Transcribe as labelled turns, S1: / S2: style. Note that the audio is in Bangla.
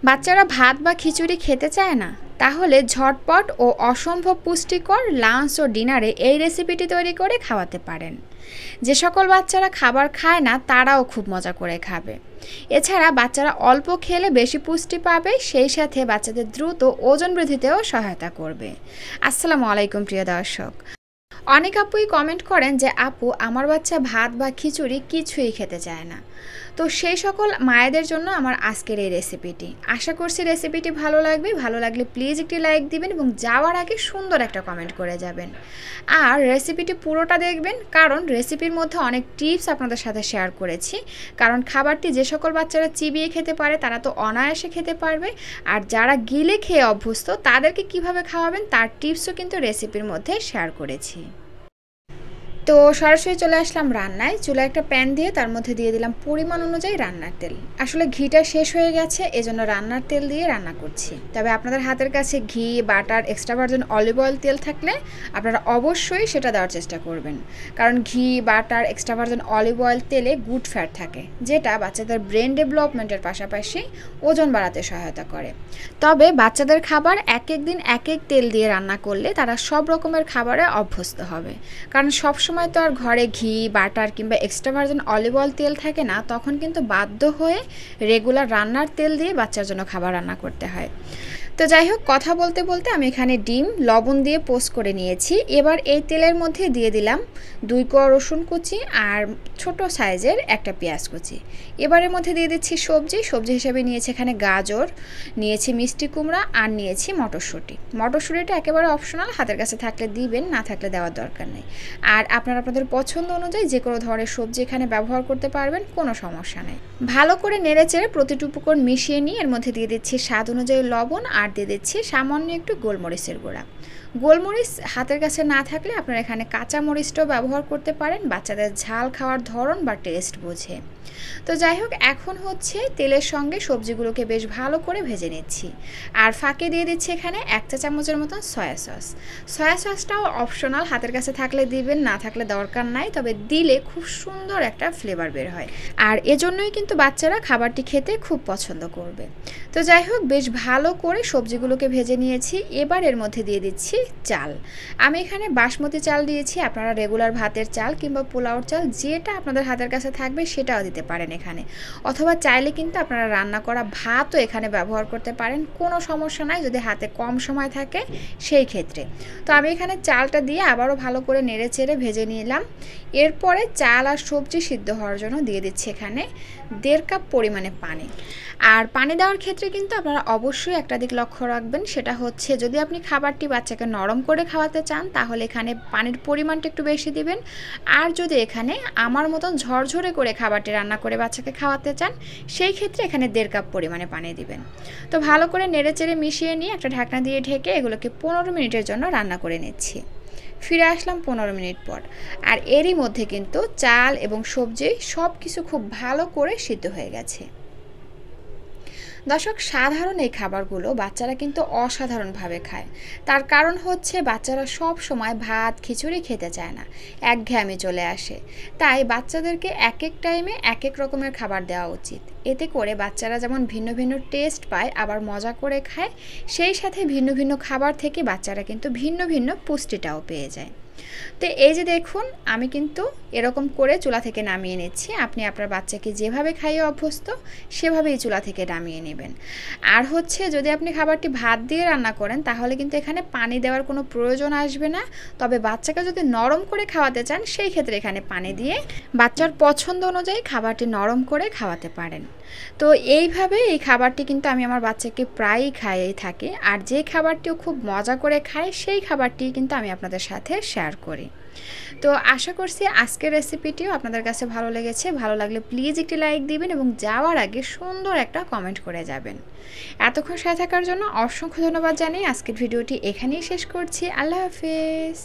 S1: বাচ্চারা ভাত বা খিচুড়ি খেতে চায় না, তাহলে ঝটপট ও অসম্ভব পুষ্টিকর লাঞ্চ ও ডিনারে এই রেসিপিটি তৈরি করে খাওয়াতে পারেন। যে সকল বাচ্চারা খাবার খায় না তারাও খুব মজা করে খাবে। এছাড়া বাচ্চারা অল্প খেলে বেশি পুষ্টি পাবে, সেই সাথে বাচ্চাদের দ্রুত ওজন বৃদ্ধিতেও সহায়তা করবে। আসসালামু আলাইকুম প্রিয় দর্শক। অনেক আপুই কমেন্ট করেন যে আপু, আমার বাচ্চা ভাত বা খিচুড়ি কিছুই খেতে চায় না। তো সেই সকল মায়েদের জন্য আমার আজকের এই রেসিপিটি। আশা করছি রেসিপিটি ভালো লাগবে। ভালো লাগলে প্লিজ একটি লাইক দিবেন এবং যাওয়ার আগে সুন্দর একটা কমেন্ট করে যাবেন। আর রেসিপিটি পুরোটা দেখবেন, কারণ রেসিপির মধ্যে অনেক টিপস আপনাদের সাথে শেয়ার করেছি। কারণ খাবারটি যে সকল বাচ্চারা চিবিয়ে খেতে পারে তারা তো অনায়াসে খেতে পারবে, আর যারা গিলে খেয়ে অভ্যস্ত তাদেরকে কিভাবে খাওয়াবেন তার টিপসও কিন্তু রেসিপির মধ্যে শেয়ার করেছি। তো সরাসরি চলে আসলাম রান্নায়। চুলায় একটা প্যান দিয়ে তার মধ্যে দিয়ে দিলাম পরিমাণ অনুযায়ী রান্নার তেল। আসলে ঘিটা শেষ হয়ে গেছে, এজন্য রান্নার তেল দিয়ে রান্না করছি। তবে আপনাদের হাতের কাছে ঘি, butter, extra virgin olive oil তেল থাকলে আপনারা অবশ্যই সেটা দেওয়ার চেষ্টা করবেন। কারণ ঘি, butter, extra virgin olive oil তেলে গুড ফ্যাট থাকে, যেটা বাচ্চাদের ব্রেন ডেভেলপমেন্টের পাশাপাশি ওজন বাড়াতে সহায়তা করে। তবে বাচ্চাদের খাবার এক এক দিন এক এক তেল দিয়ে রান্না করলে তারা সব রকমের খাবারে অভ্যস্ত হবে। কারণ সবসময় তো আর ঘরে ঘি, বাটার কিংবা এক্সট্রা ভার্জিন অলিভ অয়েল তেল থাকে না, তখন কিন্তু বাধ্য হয়ে রেগুলার রান্নার তেল দিয়ে বাচ্চার জন্য খাবার রান্না করতে হয়। তো যাই হোক, কথা বলতে বলতে আমি এখানে ডিম লবণ দিয়ে পোস্ট করে নিয়েছি। এবার এই তেলের মধ্যে দিয়ে দিলাম 2 কোয়া রসুন কুচি আর ছোট সাইজের একটা পেঁয়াজ কুচি। এবারের মধ্যে দিয়ে দিচ্ছি সবজি হিসেবে নিয়েছি এখানে গাজর, নিয়েছি মিষ্টি কুমড়া আর নিয়েছি মটরশুঁটি। মটরশুঁটিটা একেবারে অপশনাল, হাতের কাছে থাকলে দিবেন, না থাকলে দেওয়ার দরকার নেই। আর আপনারা আপনাদের পছন্দ অনুযায়ী যে কোনো ধরনের সবজি এখানে ব্যবহার করতে পারবেন, কোনো সমস্যা নেই। ভালো করে নেড়েচেড়ে প্রতিটি উপকরণ মিশিয়ে নিয়ে এর মধ্যে দিয়ে দিচ্ছি স্বাদ অনুযায়ী লবণ আর দিয়ে দিচ্ছি সামান্য একটু গোলমরিচের গুঁড়া। গোলমরিচ হাতের কাছে না থাকলে আপনারা এখানে কাঁচা মরিচটাও ব্যবহার করতে পারেন, বাচ্চাদের ঝাল খাওয়ার ধরন বা টেস্ট বুঝে। তো যাই হোক, এখন হচ্ছে তেলের সঙ্গে সবজিগুলোকে বেশ ভালো করে ভেজে নিচ্ছি। আর ফাঁকে দিয়ে দিচ্ছি এখানে 1 চা চামচের মতন সয়া সস। সয়া সসটাও অপশনাল, হাতের কাছে থাকলে দিবেন, না থাকলে দরকার নাই। তবে দিলে খুব সুন্দর একটা ফ্লেভার বের হয়, আর এজন্যই কিন্তু বাচ্চারা খাবারটি খেতে খুব পছন্দ করবে। তো যাই হোক, বেশ ভালো করে সবজিগুলোকে ভেজে নিয়েছি। এবার এর মধ্যে দিয়ে দিচ্ছি চাল। আমি এখানে বাসমতি চাল দিয়েছি, আপনারা রেগুলার ভাতের চাল কিংবা পোলাওর চাল যেটা আপনাদের হাতের কাছে থাকবে সেটাও দিতে পারেন এখানে, অথবা চাইলে কিন্তু আপনারা রান্না করা ভাতও এখানে ব্যবহার করতে পারেন, কোনো সমস্যা নাই যদি হাতে কম সময় থাকে সেই ক্ষেত্রে। তো আমি এখানে চালটা দিয়ে আবারও ভালো করে নেড়ে চেড়ে ভেজে নিলাম। এরপরে চাল আর সবজি সিদ্ধ হওয়ার জন্য দিয়ে দিচ্ছি এখানে 1.5 কাপ পরিমাণে পানি। আর পানি দেওয়ার ক্ষেত্রে কিন্তু আপনারা অবশ্যই একটা দিক লক্ষ্য রাখবেন, সেটা হচ্ছে যদি আপনি খাবারটি বাচ্চাকে নরম করে খাওয়াতে চান তাহলে এখানে পানির পরিমাণটা একটু বেশি দিবেন। আর যদি এখানে আমার মতন ঝরঝরে করে খাবারটি রান্না করে বাচ্চাকে খাওয়াতে চান সেই ক্ষেত্রে এখানে 1.5 কাপ পরিমাণে পানি দিবেন। তো ভালো করে নেড়েচেড়ে মিশিয়ে নিয়ে একটা ঢাকনা দিয়ে ঢেকে এগুলোকে 15 মিনিটের জন্য রান্না করে নিচ্ছি। ফিরে আসলাম 15 মিনিট পর, আর এরই মধ্যে কিন্তু চাল এবং সবজি সব কিছু খুব ভালো করে সিদ্ধ হয়ে গেছে। দর্শক, সাধারণ এই খাবারগুলো বাচ্চারা কিন্তু অসাধারণভাবে খায়। তার কারণ হচ্ছে বাচ্চারা সব সময় ভাত খিচুড়ি খেতে চায় না, একঘেয়েমি চলে আসে। তাই বাচ্চাদেরকে এক এক টাইমে এক এক রকমের খাবার দেওয়া উচিত। এতে করে বাচ্চারা যেমন ভিন্ন ভিন্ন টেস্ট পায়, আবার মজা করে খায়, সেই সাথে ভিন্ন ভিন্ন খাবার থেকে বাচ্চারা কিন্তু ভিন্ন ভিন্ন পুষ্টিটাও পেয়ে যায়। তো এই যে দেখুন, আমি কিন্তু এরকম করে চুলা থেকে নামিয়ে নিচ্ছি। আপনি আপনার বাচ্চাকে যেভাবে খাইয়ে অভ্যস্ত সেভাবেই চুলা থেকে নামিয়ে নেবেন। আর হচ্ছে যদি আপনি খাবারটি ভাত দিয়ে রান্না করেন তাহলে কিন্তু এখানে পানি দেওয়ার কোনো প্রয়োজন আসবে না। তবে বাচ্চাকে যদি নরম করে খাওয়াতে চান সেই ক্ষেত্রে এখানে পানি দিয়ে বাচ্চার পছন্দ অনুযায়ী খাবারটি নরম করে খাওয়াতে পারেন। তো এইভাবে এই খাবারটি কিন্তু আমি আমার বাচ্চাকে প্রায়ই খাইয়েই থাকি, আর যে খাবারটিও খুব মজা করে খায় সেই খাবারটি কিন্তু আমি আপনাদের সাথে শেয়ার করি। তো আশা করছি আজকের রেসিপিটিও আপনাদের কাছে ভালো লেগেছে। ভালো লাগলে প্লিজ একটি লাইক দিবেন এবং যাওয়ার আগে সুন্দর একটা কমেন্ট করে যাবেন। এতক্ষণ সাথে থাকার জন্য অসংখ্য ধন্যবাদ জানিয়ে আজকের ভিডিওটি এখানেই শেষ করছি। আল্লাহ হাফেজ।